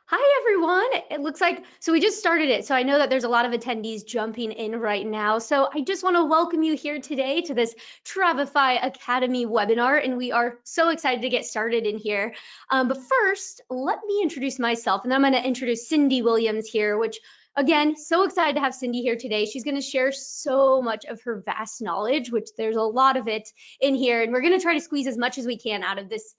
Hi, everyone. It looks like, so we just started it. So I know that there's a lot of attendees jumping in right now. So I just want to welcome you here today to this Travefy Academy webinar. And we are so excited to get started in here. But first, let me introduce myself. And then I'm going to introduce Cyndi Williams here, which again, so excited to have Cyndi here today. She's going to share so much of her vast knowledge, which there's a lot of it in here. And we're going to try to squeeze as much as we can out of this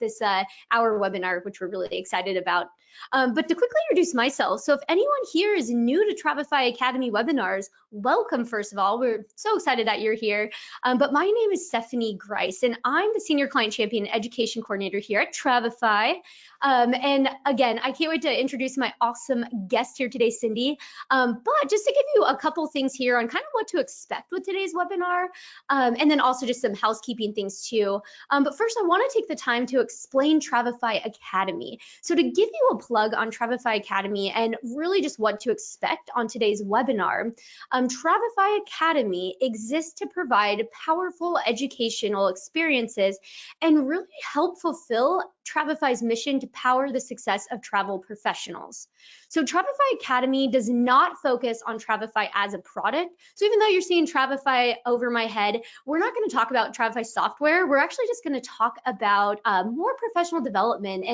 hour webinar, which we're really excited about. But to quickly introduce myself, so if anyone here is new to Travefy Academy webinars, welcome first of all. We're so excited that you're here. But my name is Stephanie Grice, and I'm the Senior Client Champion Education Coordinator here at Travefy. And again, I can't wait to introduce my awesome guest here today, Cyndi. But just to give you a couple things here on kind of what to expect with today's webinar, and then also just some housekeeping things too. But first, I want to take the time to explain Travefy Academy. So to give you a plug on Travefy Academy and really just what to expect on today's webinar, Travefy Academy exists to provide powerful educational experiences and really help fulfill Travefy's mission to power the success of travel professionals. So Travefy Academy does not focus on Travefy as a product. So even though you're seeing Travefy over my head, we're not going to talk about Travefy software. We're actually just going to talk about more professional development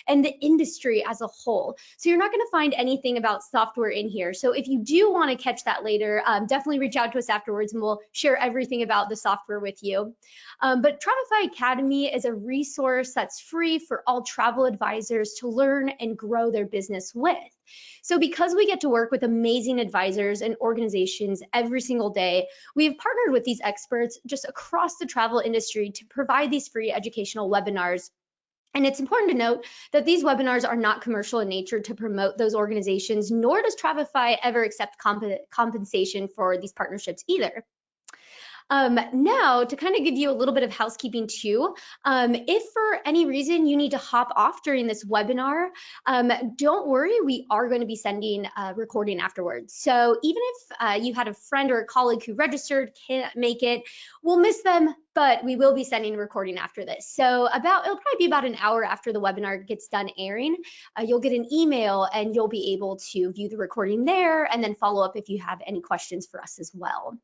and the industry as a whole. So you're not going to find anything about software in here. So if you do want to catch that later, definitely reach out to us afterwards and we'll share everything about the software with you. But Travefy Academy is a resource that's free for all travel advisors to learn and grow their business with. So because we get to work with amazing advisors and organizations every single day, we have partnered with these experts just across the travel industry to provide these free educational webinars. And it's important to note that these webinars are not commercial in nature to promote those organizations, nor does Travefy ever accept compensation for these partnerships either. Now, to kind of give you a little bit of housekeeping too, if for any reason you need to hop off during this webinar, don't worry, we are going to be sending a recording afterwards. So even if you had a friend or a colleague who registered, can't make it, we'll miss them, but we will be sending a recording after this. So it'll probably be about an hour after the webinar gets done airing, you'll get an email and you'll be able to view the recording there and then follow up if you have any questions for us as well.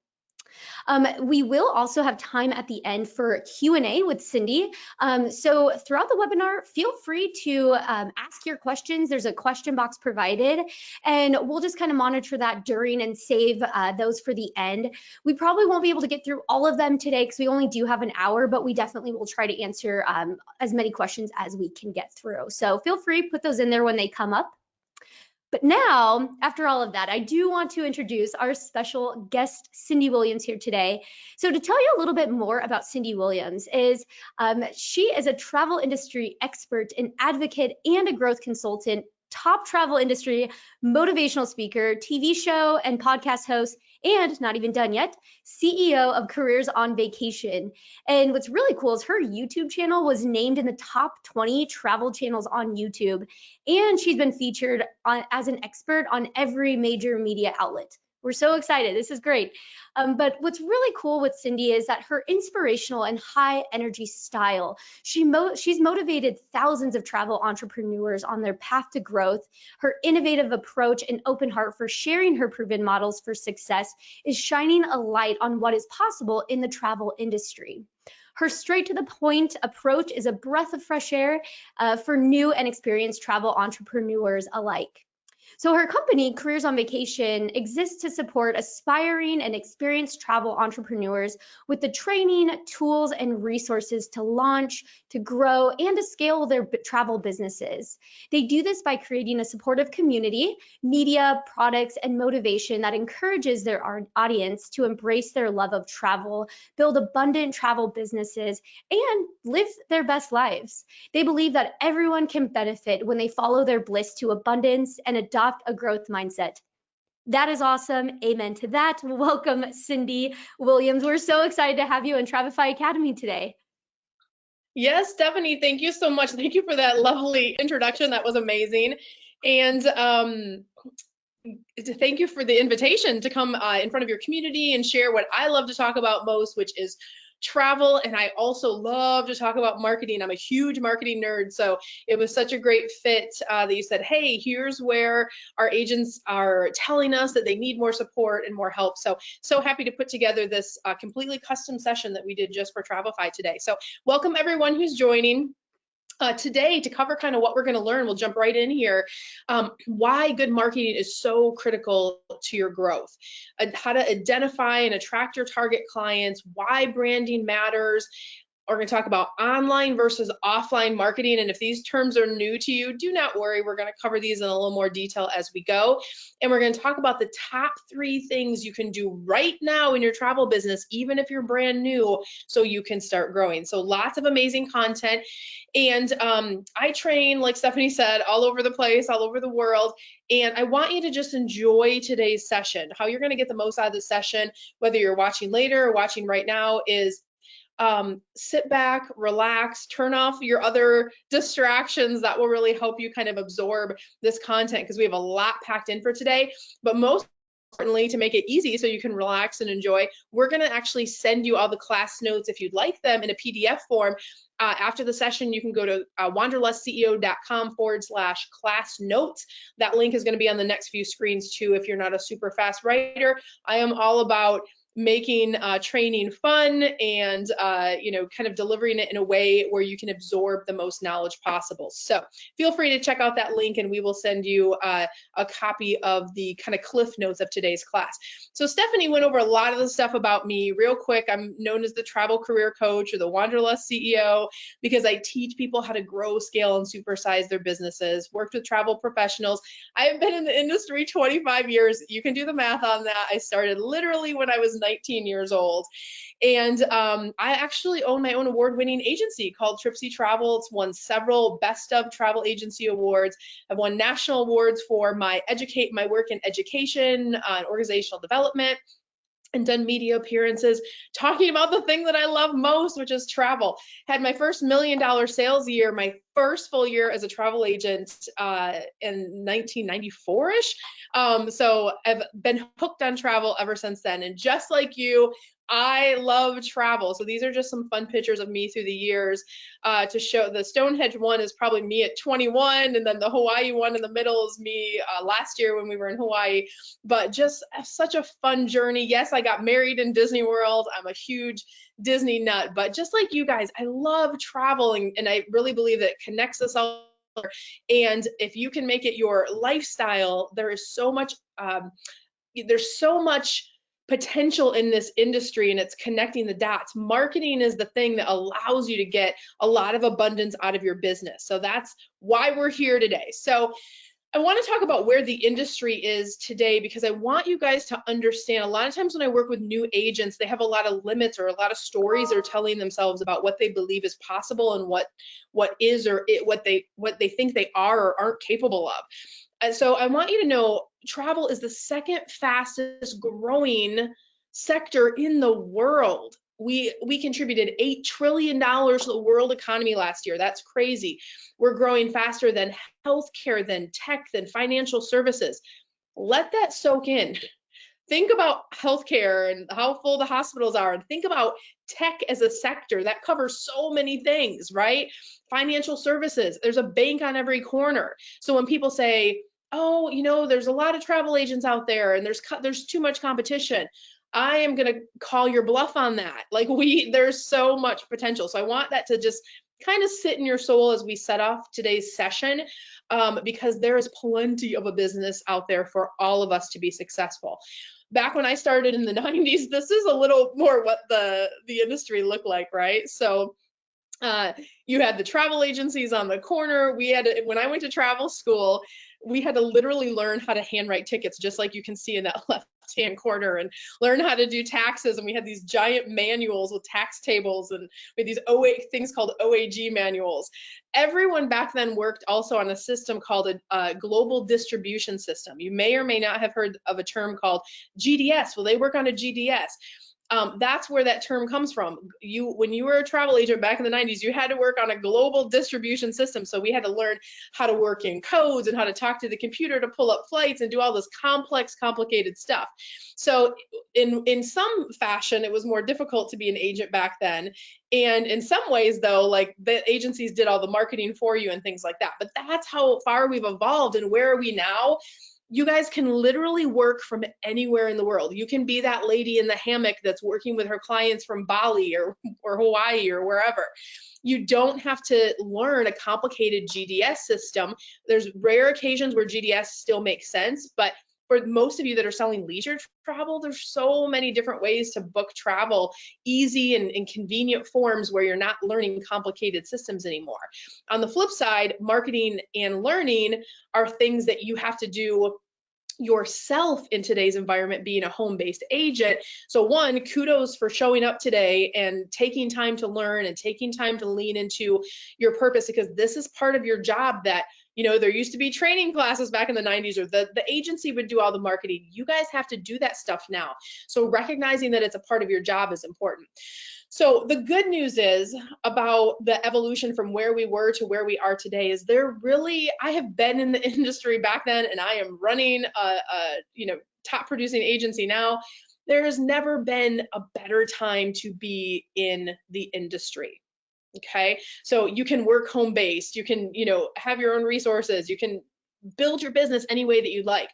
We will also have time at the end for Q&A with Cyndi. So throughout the webinar, feel free to ask your questions. There's a question box provided, and we'll just kind of monitor that during and save those for the end. We probably won't be able to get through all of them today because we only do have an hour, but we definitely will try to answer as many questions as we can get through. So feel free, put those in there when they come up. But now, after all of that, I do want to introduce our special guest, Cyndi Williams, here today. So to tell you a little bit more about Cyndi Williams is she is a travel industry expert, an advocate, and a growth consultant, top travel industry motivational speaker, TV show and podcast host, and not even done yet, CEO of Careers on Vacation. And what's really cool is her YouTube channel was named in the top 20 travel channels on YouTube, and she's been featured as an expert on every major media outlet. We're so excited. This is great. But what's really cool with Cyndi is that her inspirational and high energy style, she's motivated thousands of travel entrepreneurs on their path to growth. Her innovative approach and open heart for sharing her proven models for success is shining a light on what is possible in the travel industry. Her straight to the point approach is a breath of fresh air for new and experienced travel entrepreneurs alike. So her company, Careers on Vacation, exists to support aspiring and experienced travel entrepreneurs with the training, tools, and resources to launch, to grow, and to scale their travel businesses. They do this by creating a supportive community, media, products, and motivation that encourages their audience to embrace their love of travel, build abundant travel businesses, and live their best lives. They believe that everyone can benefit when they follow their bliss to abundance and adopt a growth mindset. That is awesome. Amen to that. Welcome, Cyndi Williams. We're so excited to have you in Travefy Academy today. Yes, Stephanie, thank you so much. Thank you for that lovely introduction. That was amazing. And thank you for the invitation to come in front of your community and share what I love to talk about most, which is travel, and I also love to talk about marketing. I'm a huge marketing nerd, so it was such a great fit that you said, hey, here's where our agents are telling us that they need more support and more help. So happy to put together this completely custom session that we did just for Travelify today. So welcome everyone who's joining. Today, to cover kind of what we're going to learn, we'll jump right in here. Why good marketing is so critical to your growth, how to identify and attract your target clients, why branding matters. We're going to talk about online versus offline marketing. And if these terms are new to you, do not worry. We're going to cover these in a little more detail as we go. And we're going to talk about the top 3 things you can do right now in your travel business, even if you're brand new, so you can start growing. So lots of amazing content. And I train, like Stephanie said, all over the place, all over the world. And I want you to just enjoy today's session. How you're going to get the most out of the session, whether you're watching later or watching right now, is sit back, relax, turn off your other distractions. That will really help you kind of absorb this content, because we have a lot packed in for today. But most importantly, to make it easy so you can relax and enjoy, we're going to actually send you all the class notes if you'd like them in a PDF form. After the session, you can go to wanderlustceo.com/class notes. That link is going to be on the next few screens too if you're not a super fast writer. I am all about making training fun and kind of delivering it in a way where you can absorb the most knowledge possible. So feel free to check out that link, and we will send you a copy of the kind of cliff notes of today's class. So Stephanie went over a lot of the stuff about me real quick. I'm known as the travel career coach or the Wanderlust CEO because I teach people how to grow, scale, and supersize their businesses. Worked with travel professionals. I have been in the industry 25 years. You can do the math on that. I started literally when I was 19 years old. And I actually own my own award-winning agency called Tripsy Travel. It's won several Best of Travel Agency awards. I've won national awards for my work in education, organizational development, and done media appearances talking about the thing that I love most, which is travel. Had my first $1 million sales year, my first full year as a travel agent in 1994-ish. So I've been hooked on travel ever since then. And just like you, I love travel. So these are just some fun pictures of me through the years to show. The Stonehenge one is probably me at 21, and then the Hawaii one in the middle is me last year when we were in Hawaii. But just such a fun journey. Yes, I got married in Disney World. I'm a huge Disney nut, but just like you guys, I love traveling, and I really believe that it connects us all. And if you can make it your lifestyle, there's so much potential in this industry, and it's connecting the dots. Marketing is the thing that allows you to get a lot of abundance out of your business. So that's why we're here today. So I want to talk about where the industry is today, because I want you guys to understand. A lot of times when I work with new agents, they have a lot of limits or a lot of stories they're telling themselves about what they believe is possible and what is or what they think they are or aren't capable of. And so I want you to know travel is the second fastest growing sector in the world. We contributed $8 trillion to the world economy last year. That's crazy. We're growing faster than healthcare, than tech, than financial services. Let that soak in. Think about healthcare and how full the hospitals are, and think about tech as a sector that covers so many things, right? Financial services, there's a bank on every corner. So when people say, oh, there's a lot of travel agents out there and there's too much competition, I am going to call your bluff on that. There's so much potential. So I want that to just kind of sit in your soul as we set off today's session, because there is plenty of a business out there for all of us to be successful. Back when I started in the 90s, this is a little more what the industry looked like, right? So you had the travel agencies on the corner. When I went to travel school, we had to literally learn how to handwrite tickets, just like you can see in that left-hand corner, and learn how to do taxes. And we had these giant manuals with tax tables, and we had these things called OAG manuals. Everyone back then worked also on a system called a global distribution system. You may or may not have heard of a term called GDS. Well, they work on a GDS. That's where that term comes from. When you were a travel agent back in the 90s, you had to work on a global distribution system. So we had to learn how to work in codes and how to talk to the computer to pull up flights and do all this complex, complicated stuff. So in some fashion, it was more difficult to be an agent back then. And in some ways, though, like the agencies did all the marketing for you and things like that. But that's how far we've evolved. And where are we now? You guys can literally work from anywhere in the world. You can be that lady in the hammock that's working with her clients from Bali or Hawaii or wherever. You don't have to learn a complicated GDS system. There's rare occasions where GDS still makes sense, but for most of you that are selling leisure travel, there's so many different ways to book travel, easy and convenient forms where you're not learning complicated systems anymore. On the flip side, marketing and learning are things that you have to do yourself in today's environment, being a home-based agent. So one, kudos for showing up today and taking time to learn and taking time to lean into your purpose, because this is part of your job that, you know, there used to be training classes back in the 90s, or the agency would do all the marketing. You guys have to do that stuff now. So recognizing that it's a part of your job is important. So the good news is about the evolution from where we were to where we are today is I have been in the industry back then, and I am running a top producing agency now. There has never been a better time to be in the industry. Okay, so you can work home based, you can, have your own resources, you can build your business any way that you'd like.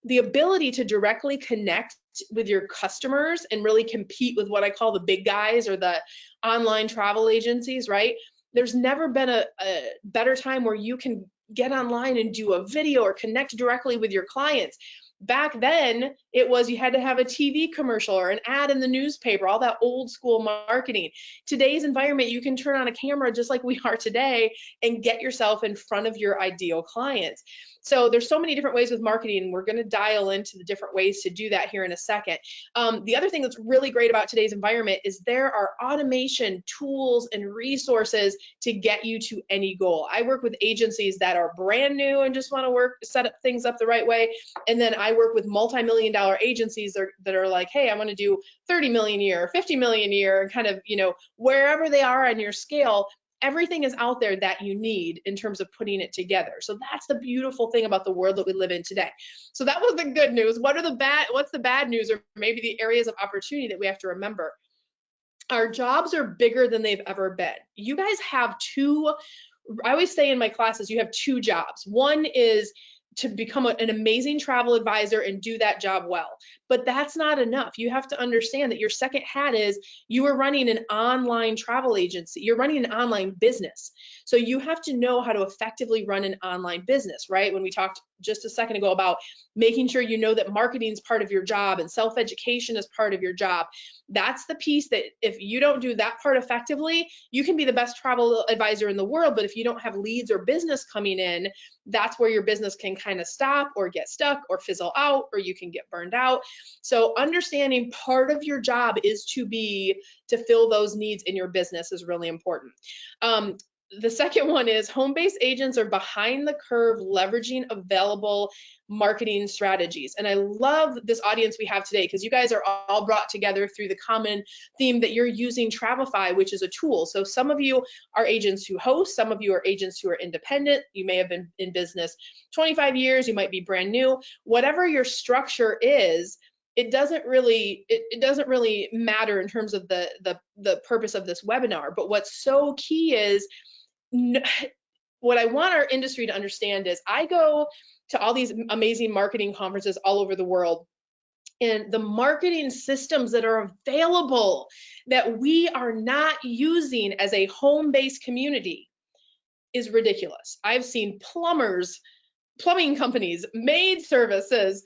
The ability to directly connect with your customers and really compete with what I call the big guys or the online travel agencies, right? There's never been a better time where you can get online and do a video or connect directly with your clients. Back then, it was you had to have a TV commercial or an ad in the newspaper, all that old school marketing. Today's environment, you can turn on a camera just like we are today and get yourself in front of your ideal clients. So there's so many different ways with marketing, and we're going to dial into the different ways to do that here in a second. The other thing that's really great about today's environment is there are automation tools and resources to get you to any goal. I work with agencies that are brand new and just want to set up things up the right way. And then I work with multi-million-dollar agencies that are like, hey, I want to do 30 million a year, 50 million a year, and kind of, wherever they are on your scale, everything is out there that you need in terms of putting it together. So that's the beautiful thing about the world that we live in today. So that was the good news. What's the bad news, or maybe the areas of opportunity that we have to remember? Our jobs are bigger than they've ever been. You guys have I always say in my classes, you have two jobs. One is to become an amazing travel advisor and do that job well. But that's not enough. You have to understand that your second hat is you are running an online travel agency. You're running an online business. So you have to know how to effectively run an online business, right? When we talked just a second ago about making sure you know that marketing is part of your job and self-education is part of your job. That's the piece that if you don't do that part effectively, you can be the best travel advisor in the world, but if you don't have leads or business coming in, that's where your business can kind of stop or get stuck or fizzle out, or you can get burned out. So understanding part of your job is to fill those needs in your business is really important. The second one is home-based agents are behind the curve leveraging available marketing strategies. And I love this audience we have today because you guys are all brought together through the common theme that you're using Travefy, which is a tool. So some of you are agents who host, some of you are agents who are independent. You may have been in business 25 years, you might be brand new. Whatever your structure is, it doesn't really matter in terms of the purpose of this webinar. But what's so key is what I want our industry to understand is I go to all these amazing marketing conferences all over the world, and the marketing systems that are available that we are not using as a home-based community is ridiculous. I've seen plumbing companies, maid services,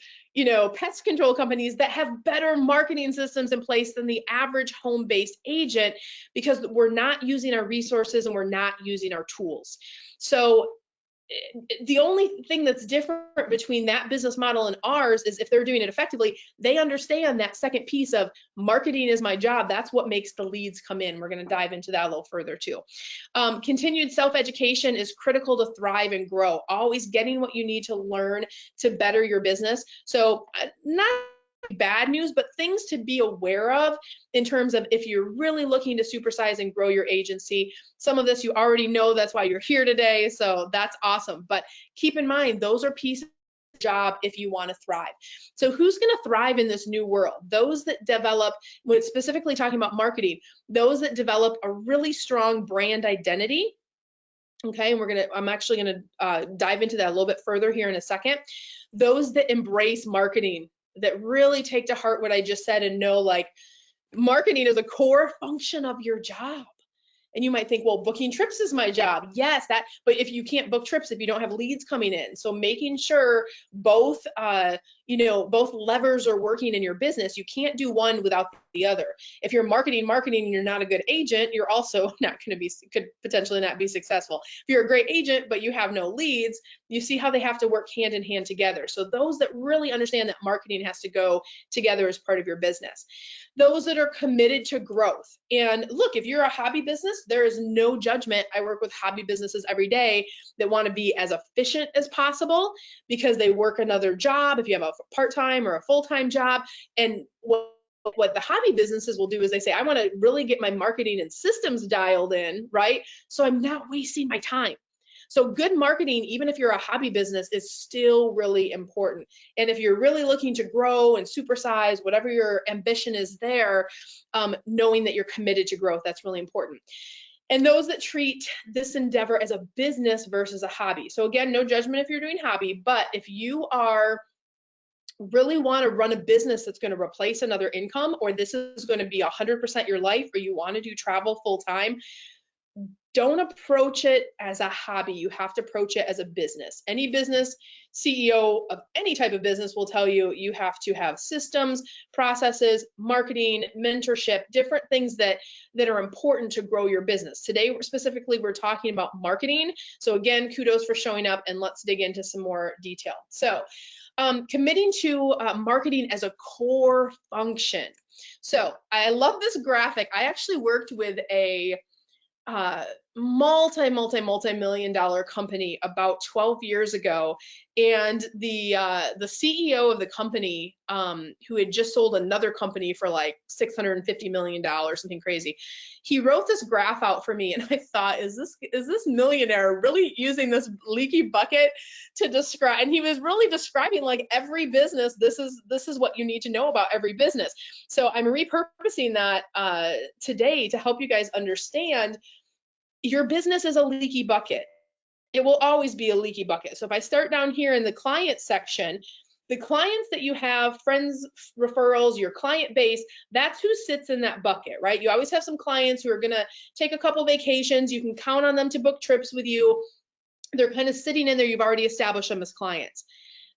pest control companies that have better marketing systems in place than the average home-based agent because we're not using our resources and we're not using our tools. So the only thing that's different between that business model and ours is if they're doing it effectively, they understand that second piece of marketing is my job. That's what makes the leads come in. We're going to dive into that a little further too. Continued self-education is critical to thrive and grow. Always getting what you need to learn to better your business. So not bad news, but things to be aware of in terms of if you're really looking to supersize and grow your agency. Some of this you already know, that's why you're here today, so that's awesome. But keep in mind, those are pieces of the job if you want to thrive. So who's going to thrive in this new world? Those that develop, when specifically talking about marketing, those that develop a really strong brand identity. Okay, and I'm actually gonna dive into that a little bit further here in a second. Those that embrace marketing, that really take to heart what I just said and know, like, marketing is a core function of your job. And you might think, well, booking trips is my job. Yes, but if you can't book trips, if you don't have leads coming in, so making sure both, both levers are working in your business. You can't do one without the other. If you're marketing and you're not a good agent, you're also could potentially not be successful. If you're a great agent, but you have no leads, you see how they have to work hand in hand together. So those that really understand that marketing has to go together as part of your business. Those that are committed to growth. And look, if you're a hobby business, there is no judgment. I work with hobby businesses every day that want to be as efficient as possible because they work another job, if you have a part-time or a full-time job. And what the hobby businesses will do is they say, I want to really get my marketing and systems dialed in, right? So I'm not wasting my time. So good marketing, even if you're a hobby business, is still really important. And if you're really looking to grow and supersize, whatever your ambition is there, knowing that you're committed to growth, that's really important. And those that treat this endeavor as a business versus a hobby. So again, no judgment if you're doing hobby, but if you really want to run a business that's going to replace another income, or this is going to be 100% your life, or you want to do travel full time, don't approach it as a hobby. You have to approach it as a business. Any business CEO of any type of business will tell you, you have to have systems, processes, marketing, mentorship, different things that are important to grow your business. Today, specifically, we're talking about marketing. So again, kudos for showing up, and let's dig into some more detail. So committing to marketing as a core function. So I love this graphic. I actually worked with a multi-million dollar company about 12 years ago, and the CEO of the company, who had just sold another company for like $650 million, something crazy, he wrote this graph out for me, and I thought, is this millionaire really using this leaky bucket to describe? And he was really describing, like, every business, this is what you need to know about every business. So I'm repurposing that today to help you guys understand your business is a leaky bucket. It will always be a leaky bucket. So if I start down here in the client section, the clients that you have, friends, referrals, your client base, that's who sits in that bucket, right? You always have some clients who are going to take a couple vacations. You can count on them to book trips with you. They're kind of sitting in there. You've already established them as clients.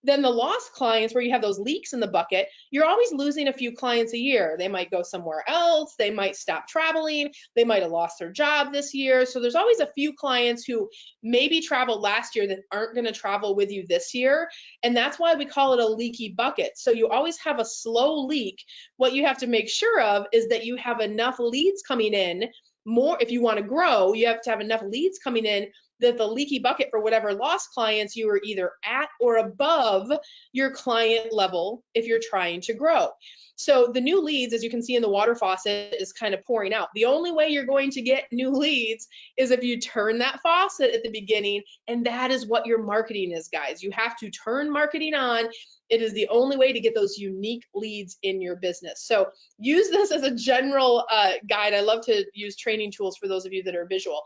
Then the lost clients, where you have those leaks in the bucket, you're always losing a few clients a year. They might go somewhere else. They might stop traveling. They might have lost their job this year. So there's always a few clients who maybe traveled last year that aren't going to travel with you this year. And that's why we call it a leaky bucket. So you always have a slow leak. What you have to make sure of is that you have enough leads coming in. More, if you want to grow, you have to have enough leads coming in that the leaky bucket, for whatever lost clients, you are either at or above your client level if you're trying to grow. So the new leads, as you can see in the water faucet, is kind of pouring out. The only way you're going to get new leads is if you turn that faucet at the beginning, and that is what your marketing is, guys. You have to turn marketing on. It is the only way to get those unique leads in your business. So use this as a general guide. I love to use training tools for those of you that are visual.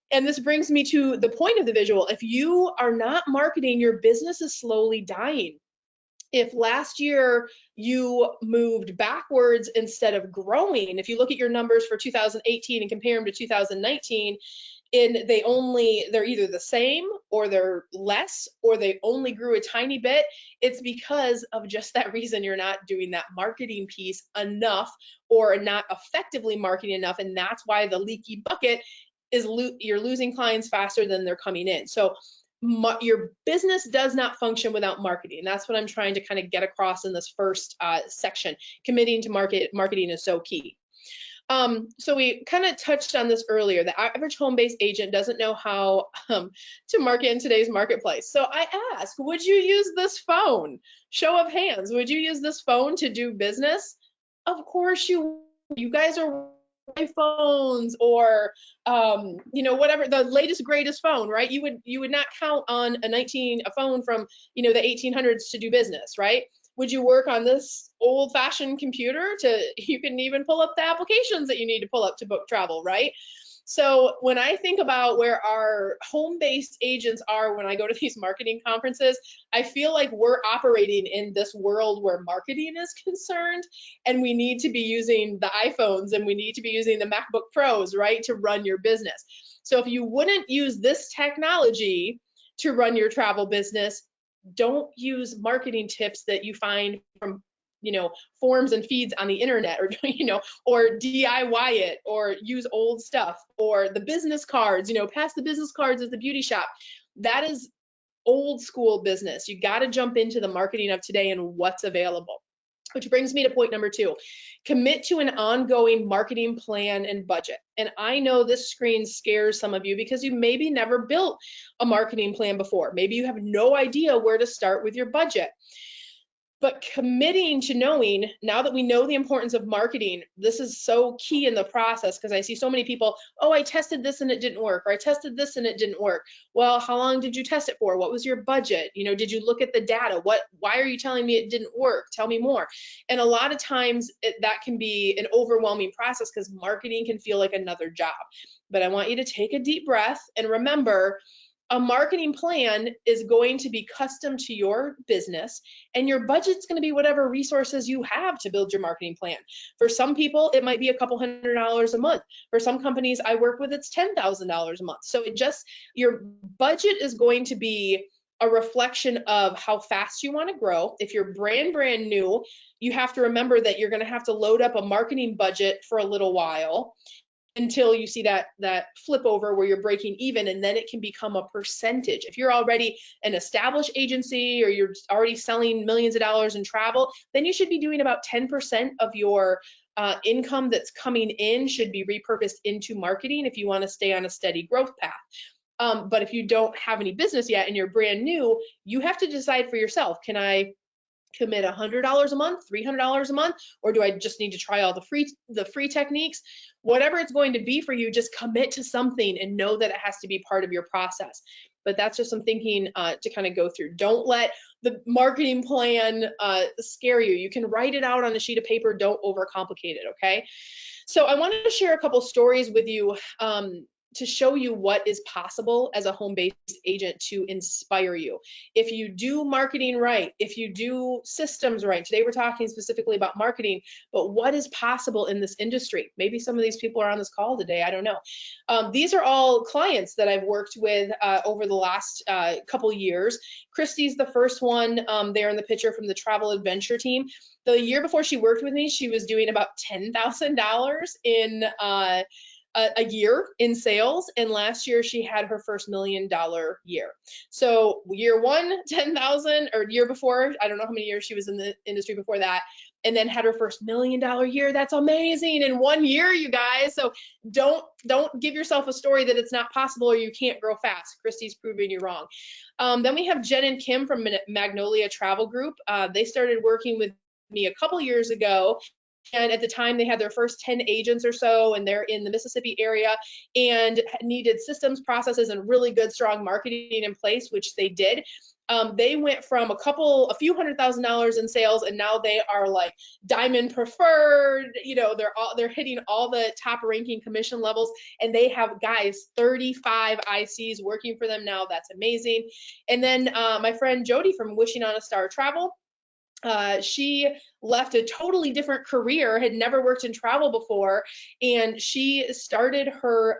And this brings me to the point of the visual. If you are not marketing, your business is slowly dying. If last year you moved backwards instead of growing, if you look at your numbers for 2018 and compare them to 2019, and they're either the same, or they're less, or they only grew a tiny bit, it's because of just that reason. You're not doing that marketing piece enough, or not effectively marketing enough, and that's why the leaky bucket is you're losing clients faster than they're coming in. So your business does not function without marketing. That's what I'm trying to kind of get across in this first section. Committing to marketing is so key. So we kind of touched on this earlier. The average home-based agent doesn't know how to market in today's marketplace. So I ask, would you use this phone? Show of hands, would you use this phone to do business? Of course you guys are iPhones or whatever the latest greatest phone, right? You would not count on a phone from the 1800s to do business, right? Would you work on this old-fashioned computer you can even pull up the applications that you need to pull up to book travel, right? So when I think about where our home-based agents are when I go to these marketing conferences, I feel like we're operating in this world where marketing is concerned, and we need to be using the iPhones and we need to be using the MacBook Pros, right, to run your business. So if you wouldn't use this technology to run your travel business, don't use marketing tips that you find from forms and feeds on the internet, or or DIY it, or use old stuff, or the business cards, pass the business cards at the beauty shop. That is old school business. You got to jump into the marketing of today and what's available. Which brings me to point number 2. Commit to an ongoing marketing plan and budget. And I know this screen scares some of you because you maybe never built a marketing plan before. Maybe you have no idea where to start with your budget. But committing to knowing, now that we know the importance of marketing, this is so key in the process, because I see so many people, oh, I tested this and it didn't work, or I tested this and it didn't work. Well, how long did you test it for? What was your budget? Did you look at the data? Why are you telling me it didn't work? Tell me more. And a lot of times that can be an overwhelming process because marketing can feel like another job. But I want you to take a deep breath and remember, a marketing plan is going to be custom to your business, and your budget's going to be whatever resources you have to build your marketing plan. For some people, it might be a couple $100s a month. For some companies I work with, it's $10,000 a month. So your budget is going to be a reflection of how fast you want to grow. If you're brand new, you have to remember that you're going to have to load up a marketing budget for a little while, until you see that flip over where you're breaking even, and then it can become a percentage. If you're already an established agency or you're already selling millions of dollars in travel, then you should be doing about 10% of your income that's coming in should be repurposed into marketing if you want to stay on a steady growth path. But if you don't have any business yet and you're brand new, you have to decide for yourself, can I commit $100 a month, $300 a month, or do I just need to try all the free techniques? Whatever it's going to be for you, just commit to something and know that it has to be part of your process. But that's just some thinking to kind of go through. Don't let the marketing plan scare you. You can write it out on a sheet of paper. Don't overcomplicate it, okay? So I wanted to share a couple stories with you to show you what is possible as a home-based agent to inspire you. If you do marketing right, if you do systems right, today we're talking specifically about marketing, but what is possible in this industry? Maybe some of these people are on this call today, I don't know. These are all clients that I've worked with over the last couple years. Christy's the first one there in the picture from the travel adventure team. The year before she worked with me, she was doing about $10,000 in a year in sales, and last year she had her first $1 million year. So year 1, 10,000, or year before, I don't know how many years she was in the industry before that, and then had her first $1 million year. That's amazing in 1 year, you guys. So don't give yourself a story that it's not possible or you can't grow fast. Christy's proving you wrong. Then we have Jen and Kim from Magnolia Travel Group. They started working with me a couple years ago. And at the time, they had their first 10 agents or so, and they're in the Mississippi area and needed systems, processes, and really good, strong marketing in place, which they did. They went from a few $100,000 in sales, and now they are like diamond preferred. They're hitting all the top ranking commission levels, and they have, guys, 35 ICs working for them now. That's amazing. And then my friend Jody from Wishing on a Star Travel. She left a totally different career, had never worked in travel before, and she started her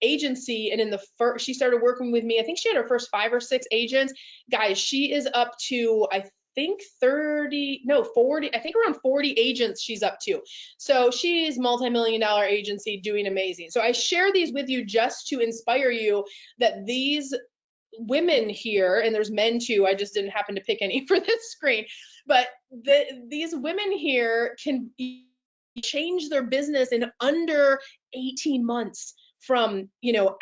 agency, and she started working with me. I think she had her first 5 or 6 agents. Guys, she is up to, I think 40, I think around 40 agents she's up to. So she's multi-million-dollar agency doing amazing. So I share these with you just to inspire you that these women here, and there's men too, I just didn't happen to pick any for this screen, but these women here can change their business in under 18 months from,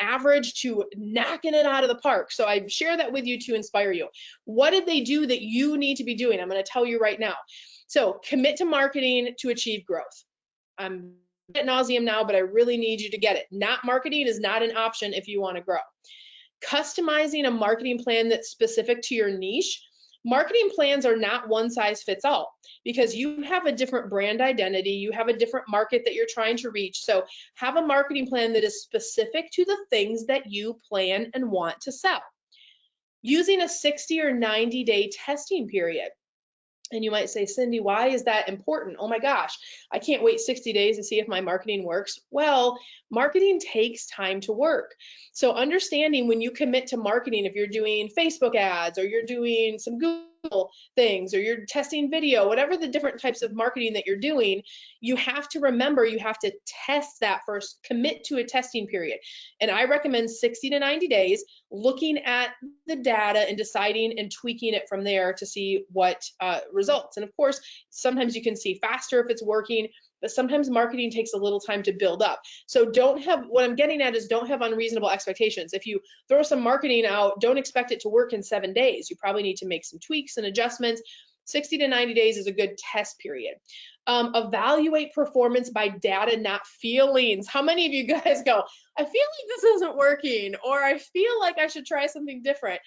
average to knocking it out of the park. So I share that with you to inspire you. What did they do that you need to be doing? I'm going to tell you right now. So commit to marketing to achieve growth. I'm ad nauseum now, but I really need you to get it. Not marketing is not an option if you want to grow. Customizing a marketing plan that's specific to your niche. Marketing plans are not one size fits all because you have a different brand identity, you have a different market that you're trying to reach. So have a marketing plan that is specific to the things that you plan and want to sell. Using a 60 or 90-day testing period. And you might say, Cyndi, why is that important? Oh my gosh, I can't wait 60 days to see if my marketing works. Well, marketing takes time to work. So understanding when you commit to marketing, if you're doing Facebook ads or you're doing some Google things or you're testing video, whatever the different types of marketing that you're doing, you have to remember you have to test that first, commit to a testing period. And I recommend 60 to 90 days, looking at the data and deciding and tweaking it from there to see what results. And of course, sometimes you can see faster if it's working, but sometimes marketing takes a little time to build up. So what I'm getting at is don't have unreasonable expectations. If you throw some marketing out, don't expect it to work in 7 days. You probably need to make some tweaks and adjustments. 60 to 90 days is a good test period. Evaluate performance by data, not feelings. How many of you guys go, I feel like this isn't working, or I feel like I should try something different?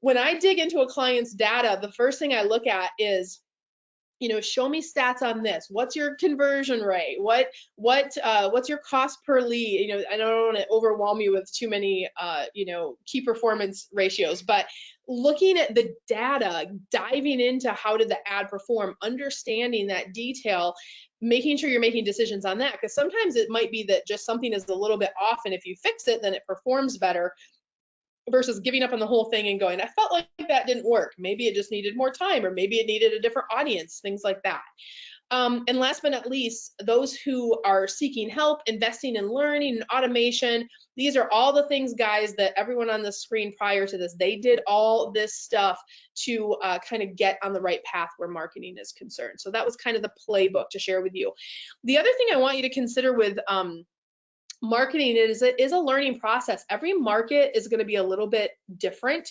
When I dig into a client's data, the first thing I look at is, show me stats on this. What's your conversion rate? What's your cost per lead? I don't want to overwhelm you with too many, key performance ratios, but looking at the data, diving into how did the ad perform, understanding that detail, making sure you're making decisions on that, because sometimes it might be that just something is a little bit off, and if you fix it, then it performs better, versus giving up on the whole thing and going, I felt like that didn't work. Maybe it just needed more time, or maybe it needed a different audience, things like that. And last but not least, those who are seeking help, investing in learning and automation, these are all the things, guys, that everyone on the screen prior to this, they did all this stuff to kind of get on the right path where marketing is concerned. So that was kind of the playbook to share with you. The other thing I want you to consider with marketing is a learning process. Every market is going to be a little bit different.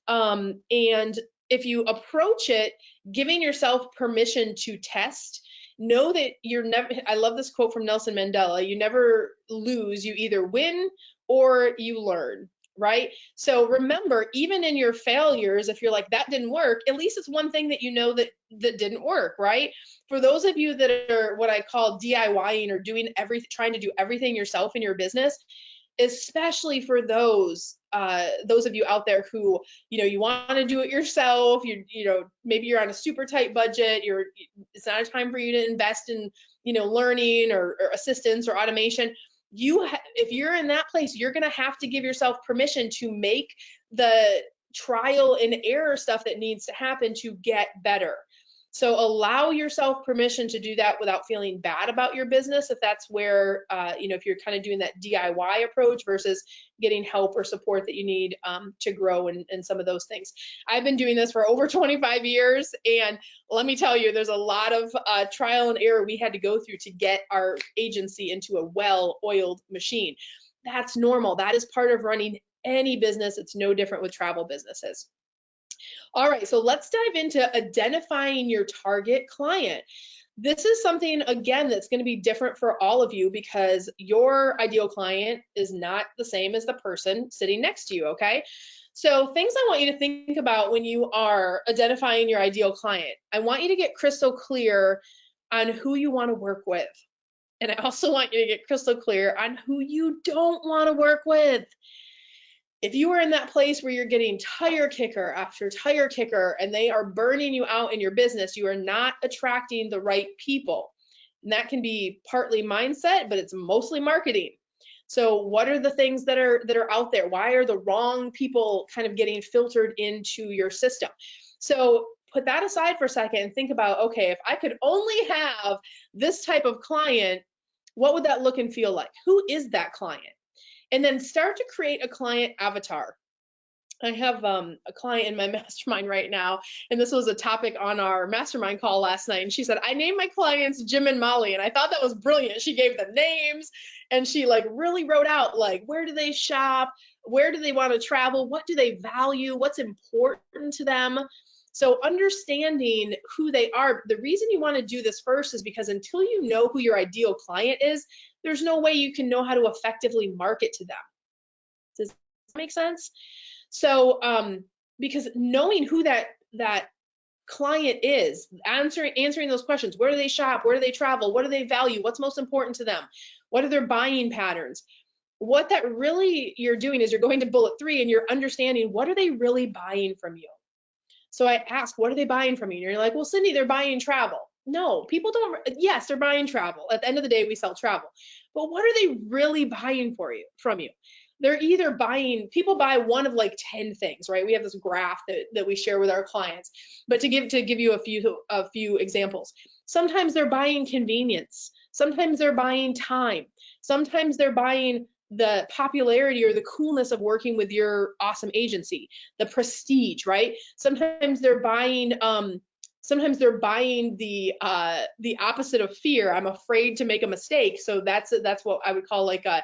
And if you approach it giving yourself permission to test, know that you're never, I love this quote from Nelson Mandela, you never lose, you either win or you learn, right? So remember, even in your failures, if you're like, that didn't work, at least it's one thing that you know that didn't work, right? For those of you that are what I call DIYing or trying to do everything yourself in your business, especially for those of you out there who, you want to do it yourself, maybe you're on a super tight budget, it's not a time for you to invest in, learning or assistance or automation. If you're in that place, you're going to have to give yourself permission to make the trial and error stuff that needs to happen to get better. So allow yourself permission to do that without feeling bad about your business, if that's where, if you're kind of doing that DIY approach versus getting help or support that you need to grow and some of those things. I've been doing this for over 25 years, and let me tell you, there's a lot of trial and error we had to go through to get our agency into a well-oiled machine. That's normal. That is part of running any business. It's no different with travel businesses. All right, so let's dive into identifying your target client. This is something, again, that's going to be different for all of you because your ideal client is not the same as the person sitting next to you, okay? So things I want you to think about when you are identifying your ideal client. I want you to get crystal clear on who you want to work with. And I also want you to get crystal clear on who you don't want to work with. If you are in that place where you're getting tire kicker after tire kicker and they are burning you out in your business, you are not attracting the right people. And that can be partly mindset, but it's mostly marketing. So what are the things that are out there? Why are the wrong people kind of getting filtered into your system? So put that aside for a second and think about, okay, if I could only have this type of client, what would that look and feel like? Who is that client? And then start to create a client avatar. I have a client in my mastermind right now, and this was a topic on our mastermind call last night. And she said, I named my clients Jim and Molly, and I thought that was brilliant. She gave them names, and she like really wrote out like, where do they shop? Where do they want to travel? What do they value? What's important to them? So understanding who they are, the reason you want to do this first is because until you know who your ideal client is, there's no way you can know how to effectively market to them. Does that make sense? So, because knowing who that client is, answering those questions, where do they shop, where do they travel, what do they value, what's most important to them, what are their buying patterns, what that really you're doing is you're going to bullet 3 and you're understanding what are they really buying from you. So I ask, what are they buying from you? And you're like, well, Cyndi, they're buying travel. No, people don't. Yes, they're buying travel. At the end of the day, we sell travel. But what are they really buying from you? They're either buying, people buy one of like 10 things, right? We have this graph that we share with our clients. But to give you a few examples, sometimes they're buying convenience. Sometimes they're buying time. Sometimes they're buying the popularity or the coolness of working with your awesome agency, the prestige, right? Sometimes they're buying the opposite of fear. I'm afraid to make a mistake. So that's what I would call like a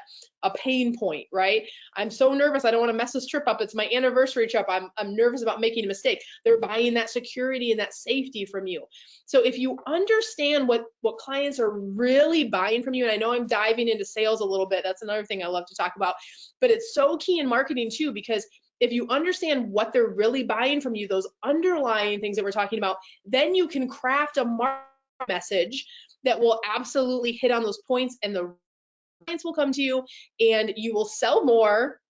pain point, right? I'm so nervous. I don't want to mess this trip up. It's my anniversary trip. I'm nervous about making a mistake. They're buying that security and that safety from you. So if you understand what clients are really buying from you, and I know I'm diving into sales a little bit, that's another thing I love to talk about, but it's so key in marketing too, because if you understand what they're really buying from you, those underlying things that we're talking about, then you can craft a marketing message that will absolutely hit on those points, and the clients will come to you and you will sell more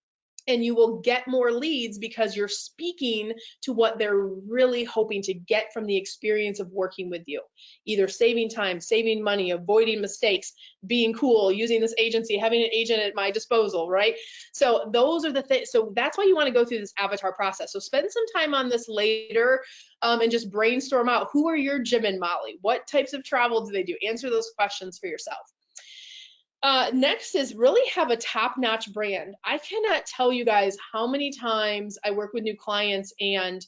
and you will get more leads because you're speaking to what they're really hoping to get from the experience of working with you. Either saving time, saving money, avoiding mistakes, being cool, using this agency, having an agent at my disposal, right? So those are the things. So that's why you want to go through this avatar process. So spend some time on this later and just brainstorm out, who are your Jim and Molly? What types of travel do they do? Answer those questions for yourself. Next is really have a top-notch brand. I cannot tell you guys how many times I work with new clients and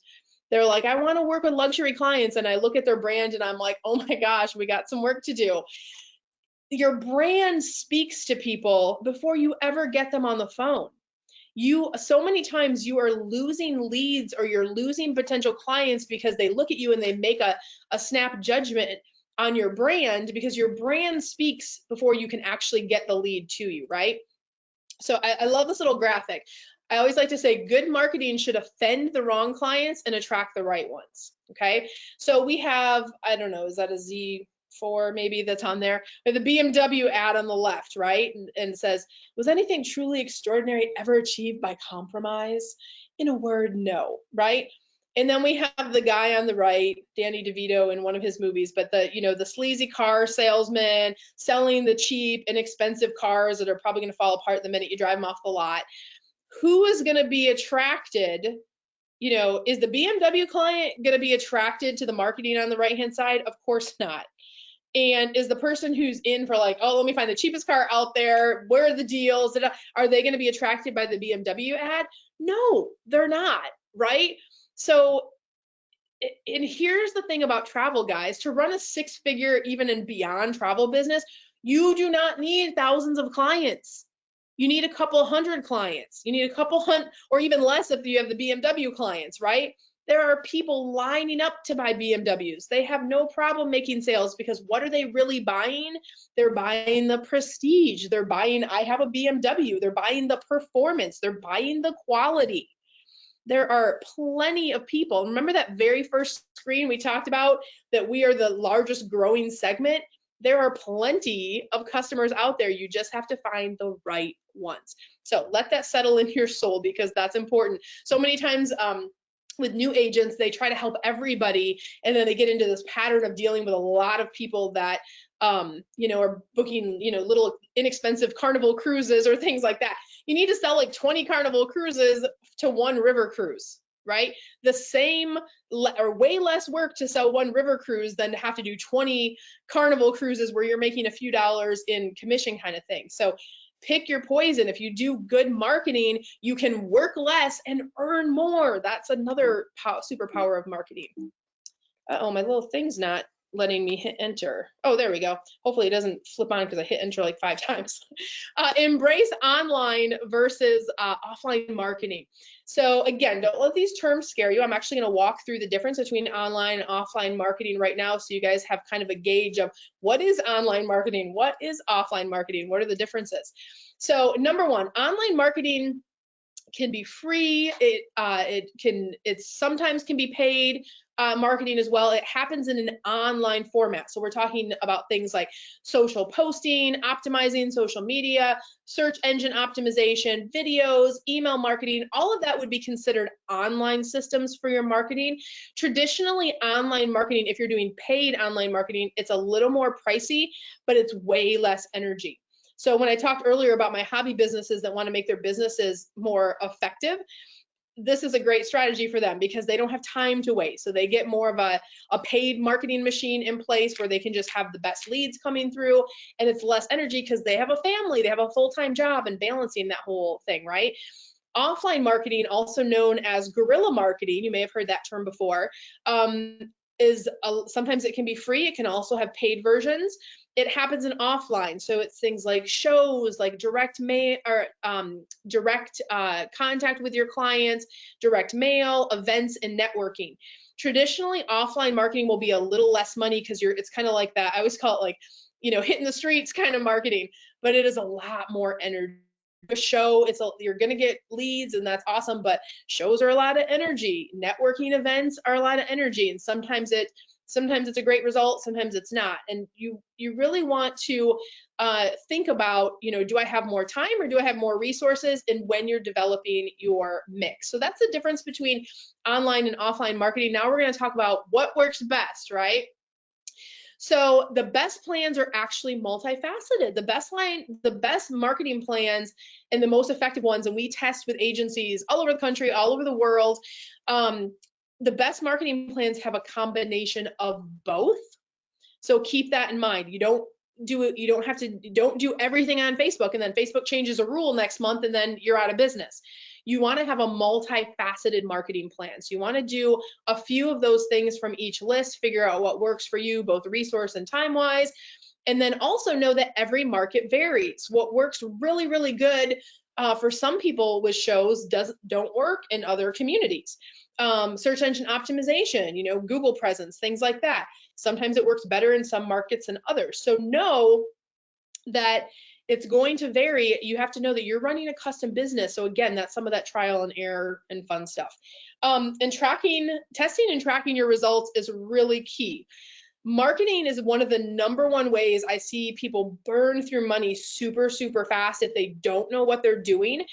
they're like, I want to work with luxury clients, and I look at their brand and I'm like, oh my gosh, we got some work to do. Your brand speaks to people before you ever get them on the phone. So many times you are losing leads or you're losing potential clients because they look at you and they make a snap judgment on your brand, because your brand speaks before you can actually get the lead to you, right? So I love this little graphic. I always like to say good marketing should offend the wrong clients and attract the right ones, okay? So we have, I don't know, is that a Z4 maybe that's on there? We have the BMW ad on the left, right? And it says, was anything truly extraordinary ever achieved by compromise? In a word, no, right? And then we have the guy on the right, Danny DeVito in one of his movies, but the sleazy car salesman selling the cheap, inexpensive cars that are probably going to fall apart the minute you drive them off the lot. Who is going to be attracted? Is the BMW client going to be attracted to the marketing on the right-hand side? Of course not. And is the person who's in for like, oh, let me find the cheapest car out there, where are the deals? Are they going to be attracted by the BMW ad? No, they're not, right? So, and here's the thing about travel, guys, to run a 6-figure, even and beyond travel business, you do not need thousands of clients. You need a couple hundred clients. You need a couple hundred, or even less if you have the BMW clients, right? There are people lining up to buy BMWs. They have no problem making sales, because what are they really buying? They're buying the prestige. They're buying, I have a BMW. They're buying the performance. They're buying the quality. There are plenty of people. Remember that very first screen we talked about, that we are the largest growing segment? There are plenty of customers out there. You just have to find the right ones. So let that settle in your soul, because that's important. So many times with new agents, they try to help everybody, and then they get into this pattern of dealing with a lot of people that are booking, little inexpensive Carnival cruises or things like that. You need to sell like 20 Carnival cruises to one river cruise, right? The same or way less work to sell one river cruise than to have to do 20 Carnival cruises where you're making a few dollars in commission kind of thing. So pick your poison. If you do good marketing, you can work less and earn more. That's another superpower of marketing. Uh-oh, my little thing's not letting me hit enter. Oh, there we go. Hopefully it doesn't flip on because I hit enter like 5 times. Embrace online versus offline marketing. So again, don't let these terms scare you. I'm actually going to walk through the difference between online and offline marketing right now, so you guys have kind of a gauge of what is online marketing, what is offline marketing, what are the differences. So number one, online marketing can be free. It sometimes can be paid marketing as well. It happens in an online format. So we're talking about things like social posting, optimizing social media, search engine optimization, videos, email marketing. All of that would be considered online systems for your marketing. Traditionally, online marketing, if you're doing paid online marketing, it's a little more pricey, but it's way less energy. So when I talked earlier about my hobby businesses that want to make their businesses more effective, this is a great strategy for them because they don't have time to waste. So they get more of a paid marketing machine in place where they can just have the best leads coming through, and it's less energy because they have a family, they have a full-time job and balancing that whole thing, right? Offline marketing, also known as guerrilla marketing, you may have heard that term before, sometimes it can be free. It can also have paid versions. It happens in offline, so it's things like shows, like direct mail or direct contact with your clients, direct mail, events, and networking. Traditionally, offline marketing will be a little less money because it's kind of like that. I always call it like, hitting the streets kind of marketing, but it is a lot more energy. A show, you're gonna get leads, and that's awesome, but shows are a lot of energy. Networking events are a lot of energy, and sometimes it's a great result, sometimes it's not. And you really want to think about, do I have more time or do I have more resources, and when you're developing your mix. So that's the difference between online and offline marketing. Now we're going to talk about what works best, right? So the best plans are actually multifaceted. The best marketing plans and the most effective ones, and we test with agencies all over the country, all over the world. The best marketing plans have a combination of both. So keep that in mind. Don't do everything on Facebook and then Facebook changes a rule next month and then you're out of business. You want to have a multifaceted marketing plan. So you want to do a few of those things from each list, figure out what works for you, both resource and time-wise, and then also know that every market varies. What works really, really good for some people with shows don't work in other communities. Search engine optimization, Google presence, things like that. Sometimes it works better in some markets than others. So know that it's going to vary. You have to know that you're running a custom business. So again, that's some of that trial and error and fun stuff. And testing and tracking your results is really key. Marketing is one of the #1 ways I see people burn through money super, super fast if they don't know what they're doing.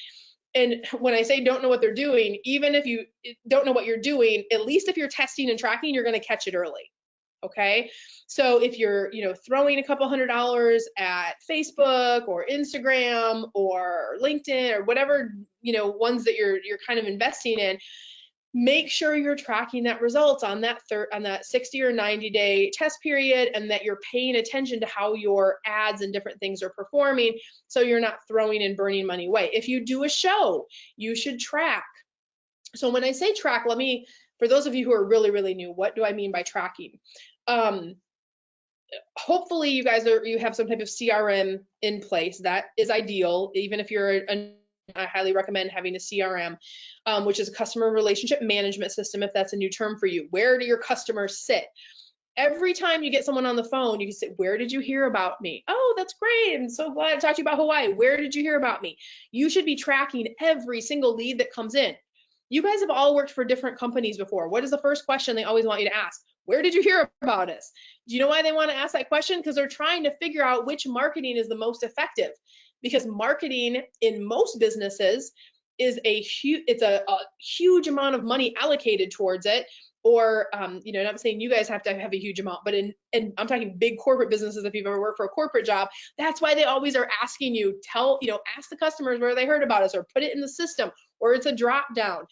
And when I say don't know what they're doing, even if you don't know what you're doing, at least if you're testing and tracking, you're going to catch it early. Okay. So if you're, throwing a couple $100 at Facebook or Instagram or LinkedIn or whatever, ones that you're kind of investing in, make sure you're tracking that results on that 60 or 90-day test period, and that you're paying attention to how your ads and different things are performing, so you're not throwing and burning money away. If you do a show, you should track. So when I say track, for those of you who are really, really new, what do I mean by tracking? Hopefully you have some type of CRM in place. That is ideal. Even if you're I highly recommend having a CRM, which is a customer relationship management system, if that's a new term for you. Where do your customers sit? Every time you get someone on the phone, you can say, where did you hear about me? Oh, that's great. I'm so glad to talk to you about Hawaii. Where did you hear about me? You should be tracking every single lead that comes in. You guys have all worked for different companies before. What is the first question they always want you to ask? Where did you hear about us? Do you know why they want to ask that question? Because they're trying to figure out which marketing is the most effective. Because marketing in most businesses is a huge amount of money allocated towards it. Or, not saying you guys have to have a huge amount, but and I'm talking big corporate businesses. If you've ever worked for a corporate job, that's why they always are asking you, ask the customers where they heard about us, or put it in the system. or it's a drop down,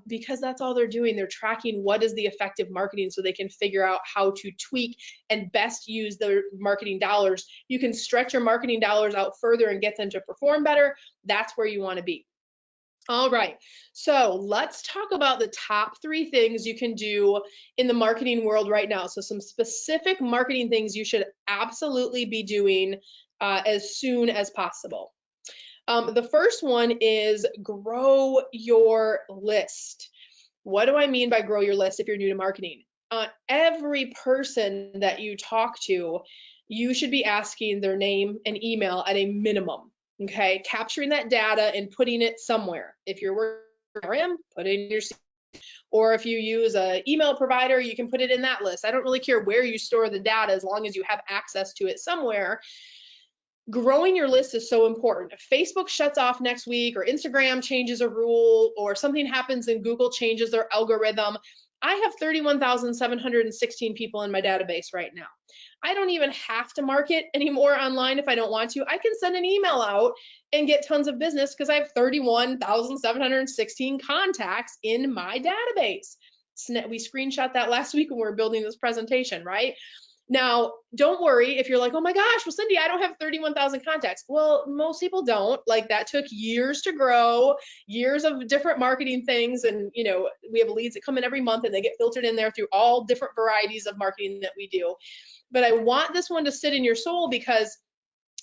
because that's all they're doing. They're tracking what is the effective marketing so they can figure out how to tweak and best use their marketing dollars. You can stretch your marketing dollars out further and get them to perform better. That's where you want to be. All right, so let's talk about the top 3 things you can do in the marketing world right now. So some specific marketing things you should absolutely be doing as soon as possible. The first one is grow your list. What do I mean by grow your list if you're new to marketing? Every person that you talk to, you should be asking their name and email at a minimum. Okay, capturing that data and putting it somewhere. If you're working with CRM, put it in your CRM. Or if you use an email provider, you can put it in that list. I don't really care where you store the data as long as you have access to it somewhere. Growing your list is so important. If Facebook shuts off next week, or Instagram changes a rule, or something happens and Google changes their algorithm, I have 31,716 people in my database right now. I don't even have to market anymore online if I don't want to. I can send an email out and get tons of business because I have 31,716 contacts in my database. We screenshot that last week when we were building this presentation, right? Now, don't worry if you're like, oh my gosh, well, Cyndi, I don't have 31,000 contacts. Well, most people don't. Like, that took years to grow, years of different marketing things. And, you know, we have leads that come in every month and they get filtered in there through all different varieties of marketing that we do. But I want this one to sit in your soul because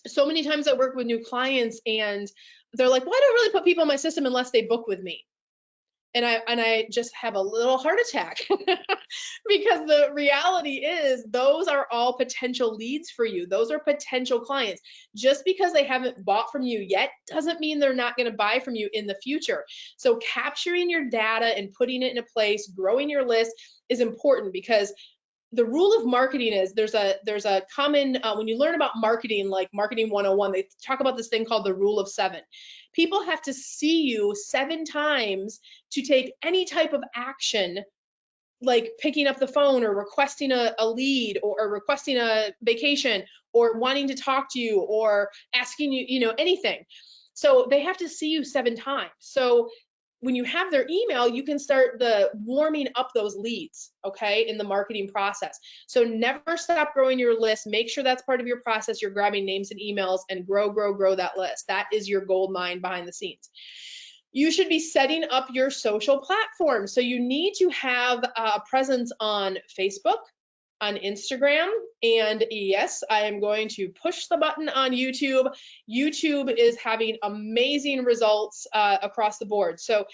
so many times I work with new clients and they're like, well, I don't really put people in my system unless they book with me. And I just have a little heart attack because the reality is those are all potential leads for you. Those are potential clients. Just because they haven't bought from you yet doesn't mean they're not going to buy from you in the future. So capturing your data and putting it in a place, growing your list is important because the rule of marketing is there's a common, when you learn about marketing, like Marketing 101, they talk about this thing called the rule of 7. People have to see you 7 times to take any type of action, like picking up the phone or requesting a lead or requesting a vacation or wanting to talk to you or asking you, you know, anything. So they have to see you 7 times. So when you have their email, you can start the warming up those leads, okay, in the marketing process. So never stop growing your list. Make sure that's part of your process. You're grabbing names and emails and grow that list. That is your gold mine behind the scenes. You should be setting up your social platforms. So you need to have a presence on Facebook, on Instagram, and yes, I am going to push the button on YouTube. YouTube is having amazing results across the board. So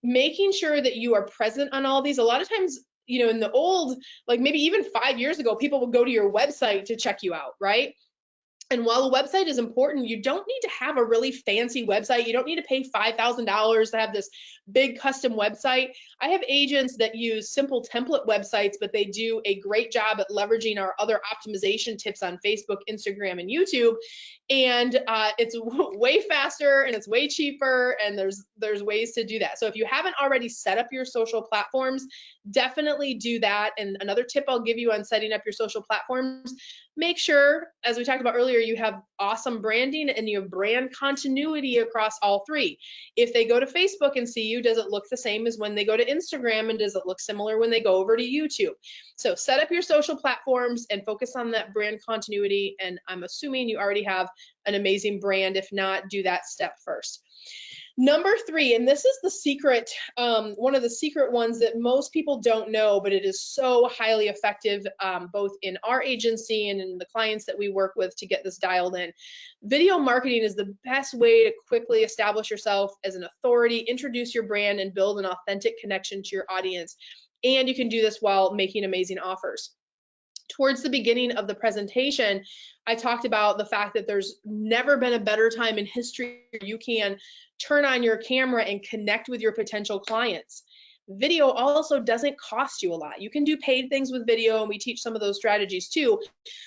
making sure that you are present on all these. A lot of times, you know, in the old, like maybe even 5 years ago, people would go to your website to check you out, right? And while a website is important, you don't need to have a really fancy website. You don't need to pay $5,000 to have this big custom website. I have agents that use simple template websites, but they do a great job at leveraging our other optimization tips on Facebook, Instagram, and YouTube. And it's way faster and it's way cheaper, and there's ways to do that. So if you haven't already set up your social platforms, definitely do that. And another tip I'll give you on setting up your social platforms, make sure, as we talked about earlier, you have awesome branding and you have brand continuity across all 3. If they go to Facebook and see you, does it look the same as when they go to Instagram, and does it look similar when they go over to YouTube? So set up your social platforms and focus on that brand continuity. And I'm assuming you already have an amazing brand. If not, do that step first. Number 3, and this is the secret, one of the secret ones that most people don't know, but it is so highly effective, both in our agency and in the clients that we work with to get this dialed in. Video marketing is the best way to quickly establish yourself as an authority, introduce your brand, and build an authentic connection to your audience. And you can do this while making amazing offers. Towards the beginning of the presentation, I talked about the fact that there's never been a better time in history where you can turn on your camera and connect with your potential clients. Video also doesn't cost you a lot. You can do paid things with video, and we teach some of those strategies too.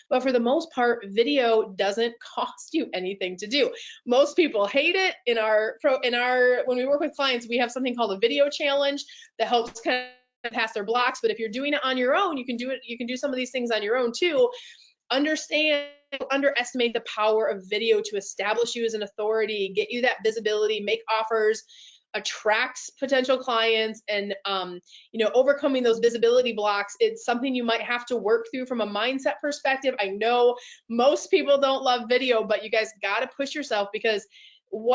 But for the most part, video doesn't cost you anything to do. Most people hate it. When we work with clients, we have something called a video challenge that helps kind of pass their blocks. But if you're doing it on your own, you can do it. You can do some of these things on your own too. Underestimate the power of video to establish you as an authority, get you that visibility, make offers. attracts potential clients and, you know, overcoming those visibility blocks. It's something you might have to work through from a mindset perspective. I know most people don't love video, but you guys got to push yourself because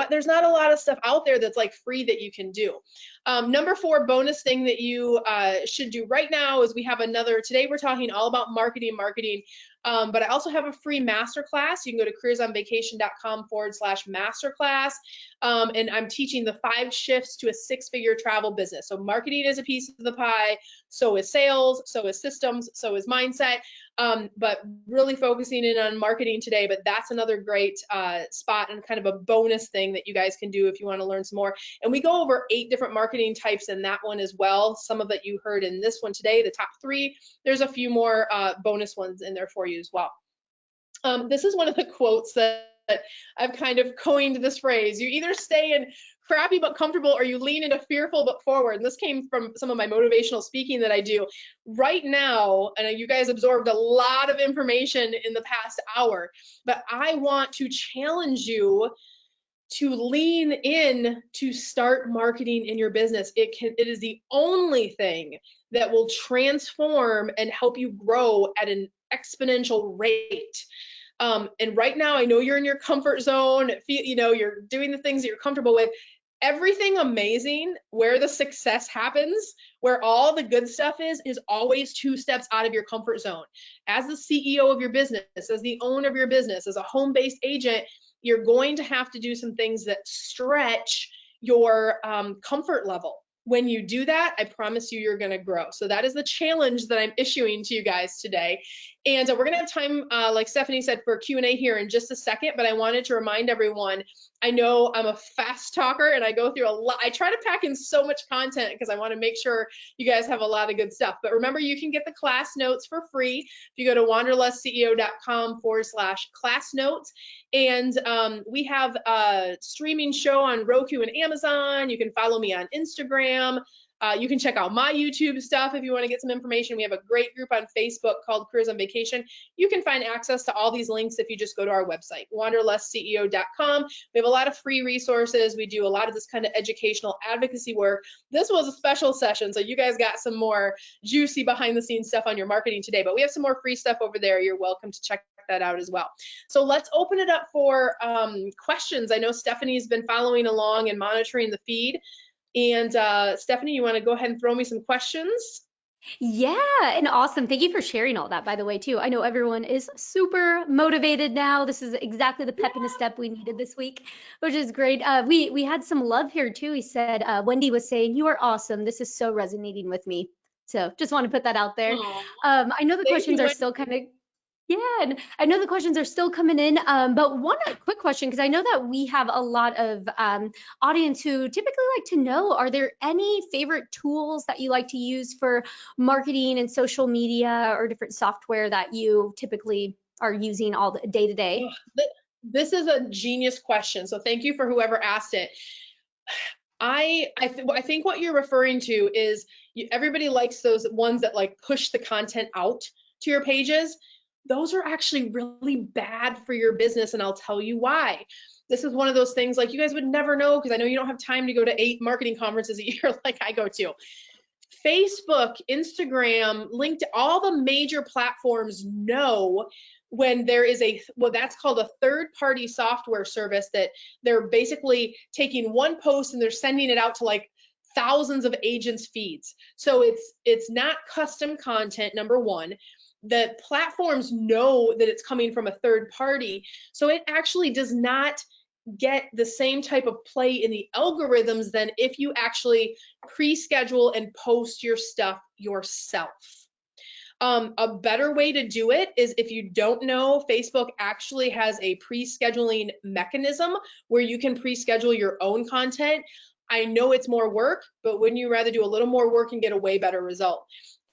there's not a lot of stuff out there that's like free that you can do. Number 4 bonus thing that you should do right now is we have today we're talking all about marketing, but I also have a free masterclass. You can go to careersonvacation.com/masterclass. And I'm teaching the 5 shifts to a 6-figure travel business. So marketing is a piece of the pie, so is sales, so is systems, so is mindset. But really focusing in on marketing today, but that's another great spot and kind of a bonus thing that you guys can do if you want to learn some more. And we go over 8 different marketing types in that one as well. Some of it you heard in this one today, the top 3. There's a few more bonus ones in there for you as well. This is one of the quotes that I've kind of coined this phrase. You either stay in crappy but comfortable or you lean into fearful but forward. And this came from some of my motivational speaking that I do right now. And you guys absorbed a lot of information in the past hour, but I want to challenge you to lean in to start marketing in your business. It is the only thing that will transform and help you grow at an exponential rate. And right now, I know you're in your comfort zone. You know, you're doing the things that you're comfortable with. Everything amazing, where the success happens, where all the good stuff is always 2 steps out of your comfort zone. As the CEO of your business, as the owner of your business, as a home-based agent, you're going to have to do some things that stretch your comfort level. When you do that, I promise you, you're going to grow. So that is the challenge that I'm issuing to you guys today. And we're going to have time, like Stephanie said, for Q&A here in just a second, but I wanted to remind everyone, I know I'm a fast talker and I go through a lot. I try to pack in so much content because I want to make sure you guys have a lot of good stuff. But remember, you can get the class notes for free if you go to wanderlessceo.com/class notes. And we have a streaming show on Roku and Amazon. You can follow me on Instagram. You can check out my YouTube stuff if you want to get some information. We have a great group on Facebook called Careers on Vacation. You can find access to all these links if you just go to our website, wanderlessceo.com. We have a lot of free resources. We do a lot of this kind of educational advocacy work. This was a special session, so you guys got some more juicy behind the scenes stuff on your marketing today, but we have some more free stuff over there. You're welcome to check that out as well. So let's open it up for questions. I know Stephanie's been following along and monitoring the feed. And Stephanie, you want to go ahead and throw me some questions? Yeah, and awesome. Thank you for sharing all that, by the way, too. I know everyone is super motivated now. This is exactly the pep in the step we needed this week, which is great. We had some love here, too. He said, Wendy was saying, "You are awesome. This is so resonating with me." So just want to put that out there. Aww, I know the thank questions you, are still kind of yeah, and I know the questions are still coming in, but one quick question, because I know that we have a lot of audience who typically like to know, are there any favorite tools that you like to use for marketing and social media or different software that you typically are using all the day to day? This is a genius question, so thank you for whoever asked it. I think what you're referring to is everybody likes those ones that like push the content out to your pages. Those are actually really bad for your business, and I'll tell you why. This is one of those things like you guys would never know because I know you don't have time to go to 8 marketing conferences a year like I go to. Facebook, Instagram, LinkedIn, all the major platforms know when there is that's called a third-party software service that they're basically taking one post and they're sending it out to like thousands of agents' feeds. So it's not custom content, number one. The platforms know that it's coming from a third party, so it actually does not get the same type of play in the algorithms than if you actually pre-schedule and post your stuff yourself. A better way to do it is, if you don't know, Facebook actually has a pre-scheduling mechanism where you can pre-schedule your own content. I know it's more work, but wouldn't you rather do a little more work and get a way better result?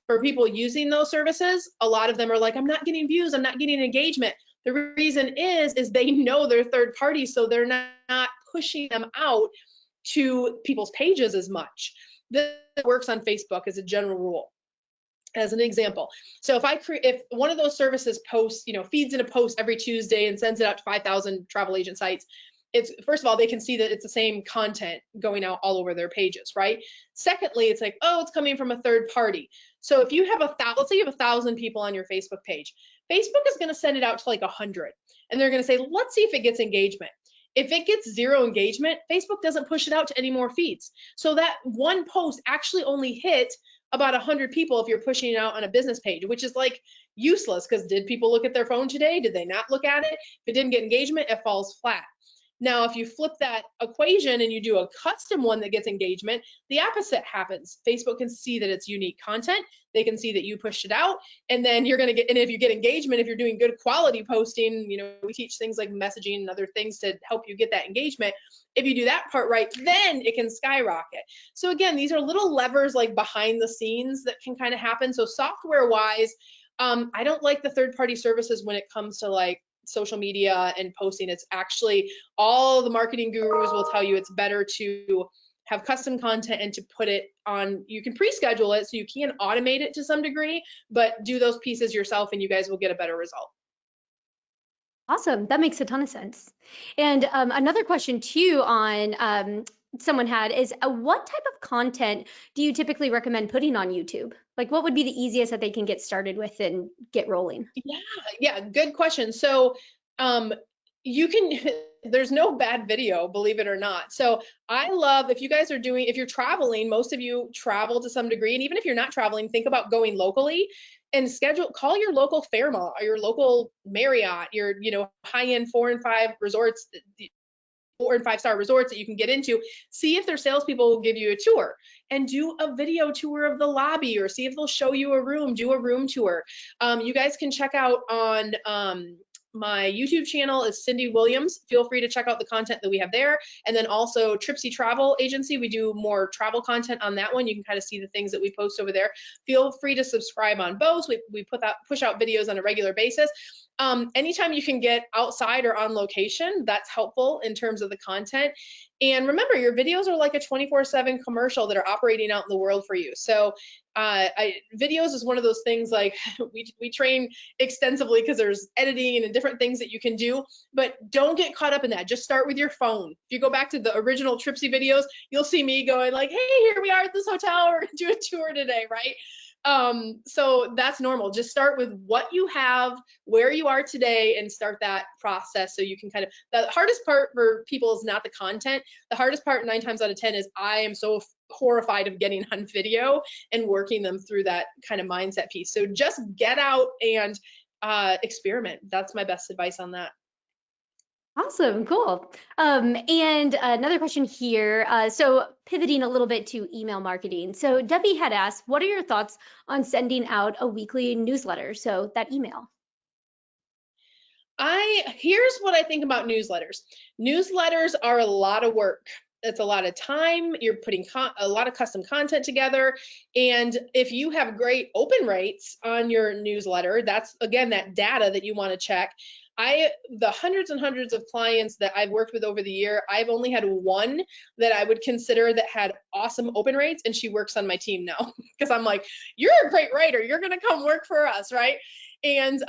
For people using those services, a lot of them are like, I'm not getting views, I'm not getting engagement. The reason is they know they're third party, so they're not pushing them out to people's pages as much. This works on Facebook as a general rule. As an example, so if one of those services posts, feeds in a post every Tuesday and sends it out to 5,000 travel agent sites, it's, first of all, they can see that it's the same content going out all over their pages, right? Secondly, it's like, oh, it's coming from a third party. So if you have let's say you have 1,000 people on your Facebook page, Facebook is going to send it out to like 100, and they're going to say, let's see if it gets engagement. If it gets 0 engagement, Facebook doesn't push it out to any more feeds. So that one post actually only hit about 100 people if you're pushing it out on a business page, which is like useless, because did people look at their phone today? Did they not look at it? If it didn't get engagement, it falls flat. Now, if you flip that equation and you do a custom one that gets engagement, the opposite happens. Facebook can see that it's unique content. They can see that you pushed it out, and then you're going to get, and if you get engagement, if you're doing good quality posting, you know, we teach things like messaging and other things to help you get that engagement. If you do that part right, then it can skyrocket. So again, these are little levers like behind the scenes that can kind of happen. So software wise, I don't like the third-party services when it comes to like social media and posting. It's actually, all the marketing gurus will tell you it's better to have custom content and to put it on. You can pre-schedule it, so you can automate it to some degree, but do those pieces yourself and you guys will get a better result. Awesome. That makes a ton of sense. And another question too on someone had is what type of content do you typically recommend putting on YouTube? Like what would be the easiest that they can get started with and get rolling? Yeah, good question. So you can, there's no bad video, believe it or not. So I love, if you guys are doing, if you're traveling, most of you travel to some degree, and even if you're not traveling, think about going locally and call your local Fairmont or your local Marriott, your, you know, high-end 4 and 5 resorts, 4 and 5 star resorts that you can get into. See if their salespeople will give you a tour, and do a video tour of the lobby, or see if they'll show you a room, do a room tour. You guys can check out on my YouTube channel is Cyndi Williams. Feel free to check out the content that we have there. And then also Tripsy Travel Agency, we do more travel content on that one. You can kind of see the things that we post over there. Feel free to subscribe on both. We push out videos on a regular basis. Anytime you can get outside or on location, that's helpful in terms of the content. And remember, your videos are like a 24/7 commercial that are operating out in the world for you. So videos is one of those things, like we train extensively because there's editing and different things that you can do, but don't get caught up in that. Just start with your phone. If you go back to the original Tripsy videos, you'll see me going like, hey, here we are at this hotel, we're gonna do a tour today, right? So that's normal. Just start with what you have, where you are today, and start that process so you can kind of, the hardest part for people is not the content. The hardest part 9 times out of 10 is I am so horrified of getting on video and working them through that kind of mindset piece. So just get out and experiment. That's my best advice on that. Awesome, cool. And another question here. So pivoting a little bit to email marketing. So Debbie had asked, what are your thoughts on sending out a weekly newsletter? So that email. Here's what I think about newsletters. Newsletters are a lot of work. It's a lot of time. You're putting a lot of custom content together. And if you have great open rates on your newsletter, that's, again, that data that you want to check. The hundreds and hundreds of clients that I've worked with over the year, I've only had one that I would consider that had awesome open rates, and she works on my team now because I'm like, you're a great writer, you're gonna come work for us, right? And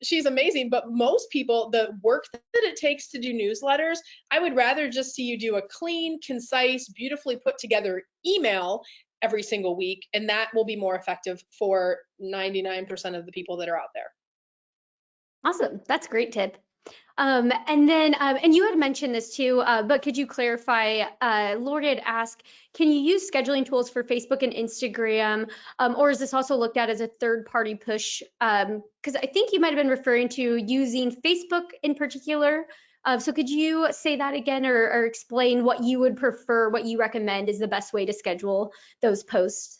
she's amazing. But most people, the work that it takes to do newsletters, I would rather just see you do a clean, concise, beautifully put together email every single week, and that will be more effective for 99% of the people that are out there. Awesome. That's a great tip. And then, and you had mentioned this too, but could you clarify, Lori had asked, can you use scheduling tools for Facebook and Instagram, or is this also looked at as a third-party push? Because I think you might have been referring to using Facebook in particular. So could you say that again, or explain what you would prefer, what you recommend is the best way to schedule those posts?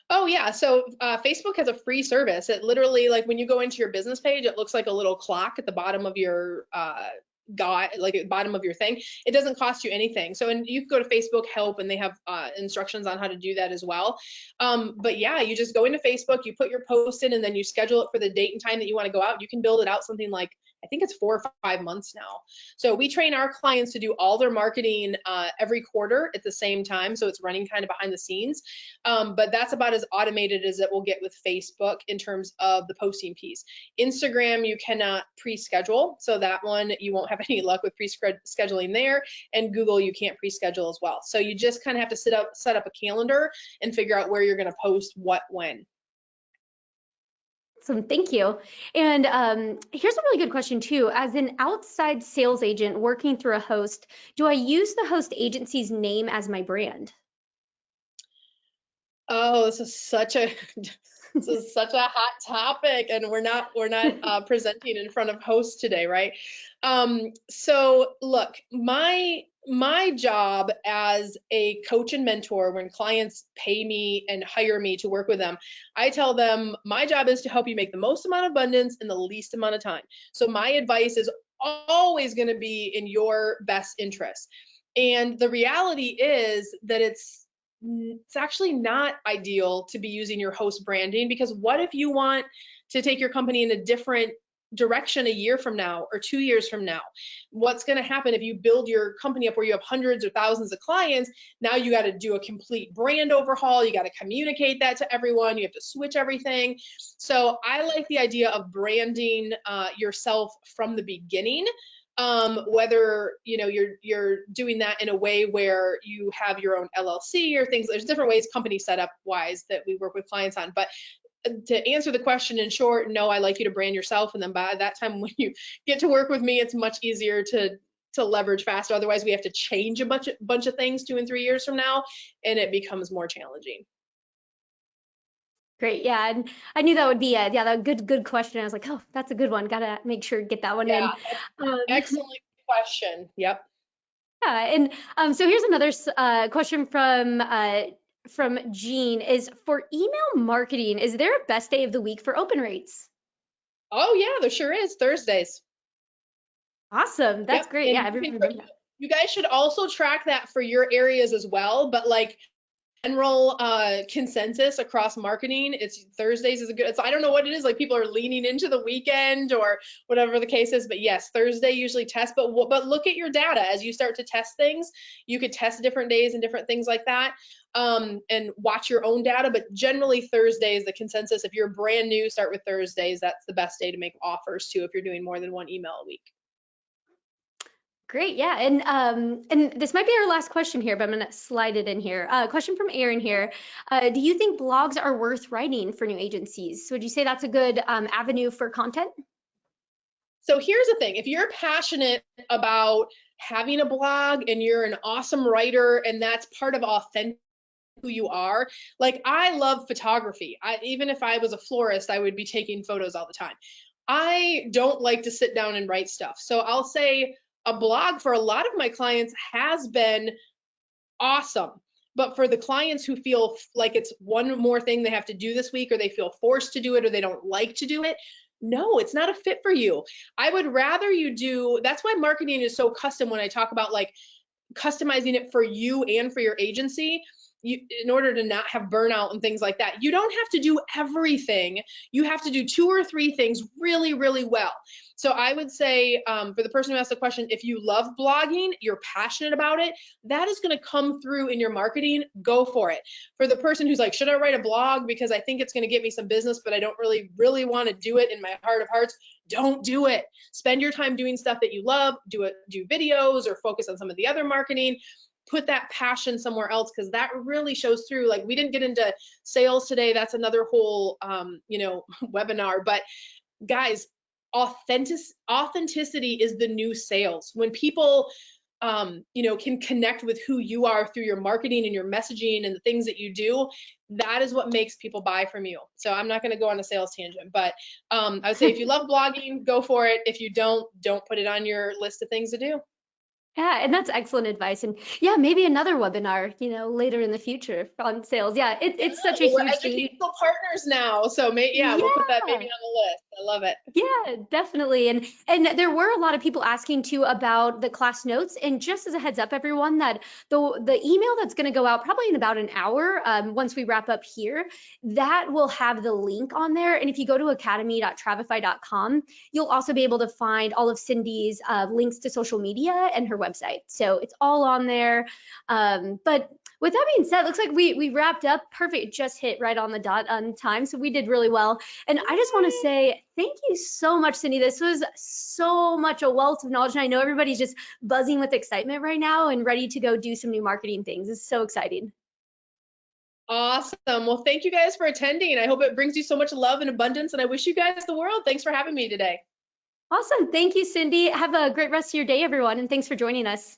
Oh yeah, so Facebook has a free service. It literally, like when you go into your business page, it looks like a little clock at the bottom of your like at the bottom of your thing. It doesn't cost you anything. So, and you can go to Facebook Help, and they have instructions on how to do that as well. But yeah, you just go into Facebook, you put your post in, and then you schedule it for the date and time that you want to go out. You can build it out something like I think it's 4 or 5 months now. So we train our clients to do all their marketing every quarter at the same time. So it's running kind of behind the scenes. But that's about as automated as it will get with Facebook in terms of the posting piece. Instagram, you cannot pre-schedule. So that one, you won't have any luck with pre-scheduling there. And Google, you can't pre-schedule as well. So you just kind of have to set up a calendar and figure out where you're going to post what when. Awesome, thank you. And here's a really good question too. As an outside sales agent working through a host, do I use the host agency's name as my brand? Oh, this is such a this is such a hot topic, and we're not presenting in front of hosts today, right? So look, my job as a coach and mentor, when clients pay me and hire me to work with them, I tell them my job is to help you make the most amount of abundance in the least amount of time. So my advice is always going to be in your best interest. And the reality is that it's actually not ideal to be using your host branding, because what if you want to take your company in a different direction a year from now or 2 years from now? What's going to happen if you build your company up where you have hundreds or thousands of clients? Now you got to do a complete brand overhaul. You got to communicate that to everyone. You have to switch everything. So I like the idea of branding yourself from the beginning. Whether you're doing that in a way where you have your own LLC or things. There's different ways, company setup wise, that we work with clients on. But to answer the question in short, no, I like you to brand yourself, and then by that time when you get to work with me, it's much easier to leverage faster. Otherwise, we have to change a bunch of things 2 and 3 years from now, and it becomes more challenging. Great, yeah, and I knew that would be that good question. I was like, oh, that's a good one. Gotta make sure to get that one Yeah, in. Um, excellent question. Yep. yeah, and so here's another question from Jean. Is for email marketing, is there a best day of the week for open rates? Oh yeah, there sure is. Thursdays. Awesome, that's Yep. great. And Yeah, everyone. you guys should also track that for your areas as well. But like general consensus across marketing, it's Thursdays is a good. I don't know what it is. Like people are leaning into the weekend or whatever the case is. But yes, Thursday usually tests. But look at your data as you start to test things. You could test different days and different things like that. And watch your own data. But generally Thursday is the consensus. If you're brand new, start with Thursdays. That's the best day to make offers to if you're doing more than one email a week. Great, yeah, and this might be our last question here, but I'm gonna slide it in here. Question from Aaron here. Do you think blogs are worth writing for new agencies? So would you say that's a good avenue for content? So here's the thing, if you're passionate about having a blog and you're an awesome writer and that's part of authentic who you are, like I love photography. Even if I was a florist, I would be taking photos all the time. I don't like to sit down and write stuff. So I'll say a blog for a lot of my clients has been awesome. But for the clients who feel like it's one more thing they have to do this week, or they feel forced to do it, or they don't like to do it, no, it's not a fit for you. I would rather you do, that's why marketing is so custom when I talk about like customizing it for you and for your agency. In order to not have burnout and things like that, you don't have to do everything. You have to do 2 or 3 things really, really well. So I would say for the person who asked the question, if you love blogging, you're passionate about it, that is going to come through in your marketing. Go for it. For the person who's like, should I write a blog because I think it's going to get me some business, but I don't really want to do it in my heart of hearts, don't do it. Spend your time doing stuff that you love. Do videos or focus on some of the other marketing. Put that passion somewhere else, because that really shows through. Like we didn't get into sales today. That's another whole, webinar. But guys, authenticity is the new sales. When people, can connect with who you are through your marketing and your messaging and the things that you do, that is what makes people buy from you. So I'm not going to go on a sales tangent, but I would say if you love blogging, go for it. If you don't put it on your list of things to do. Yeah, and that's excellent advice. And yeah, maybe another webinar, later in the future on sales. Yeah, it's such a We're huge thing. educational partners now, so we'll put that maybe Yeah. on the list. I love it. Yeah, definitely. And there were a lot of people asking too about the class notes. And just as a heads up, everyone, that the email that's going to go out probably in about an hour, once we wrap up here, that will have the link on there. And if you go to academy.travefy.com, you'll also be able to find all of Cyndi's links to social media and her website. So it's all on there. But with that being said, it looks like we wrapped up perfect, just hit right on the dot on time. So we did really well. And I just want to say thank you so much, Cyndi. This was so much a wealth of knowledge. And I know everybody's just buzzing with excitement right now and ready to go do some new marketing things. It's so exciting. Awesome. Well, thank you guys for attending. I hope it brings you so much love and abundance, and I wish you guys the world. Thanks for having me today. Awesome. Thank you, Cyndi. Have a great rest of your day, everyone. And thanks for joining us.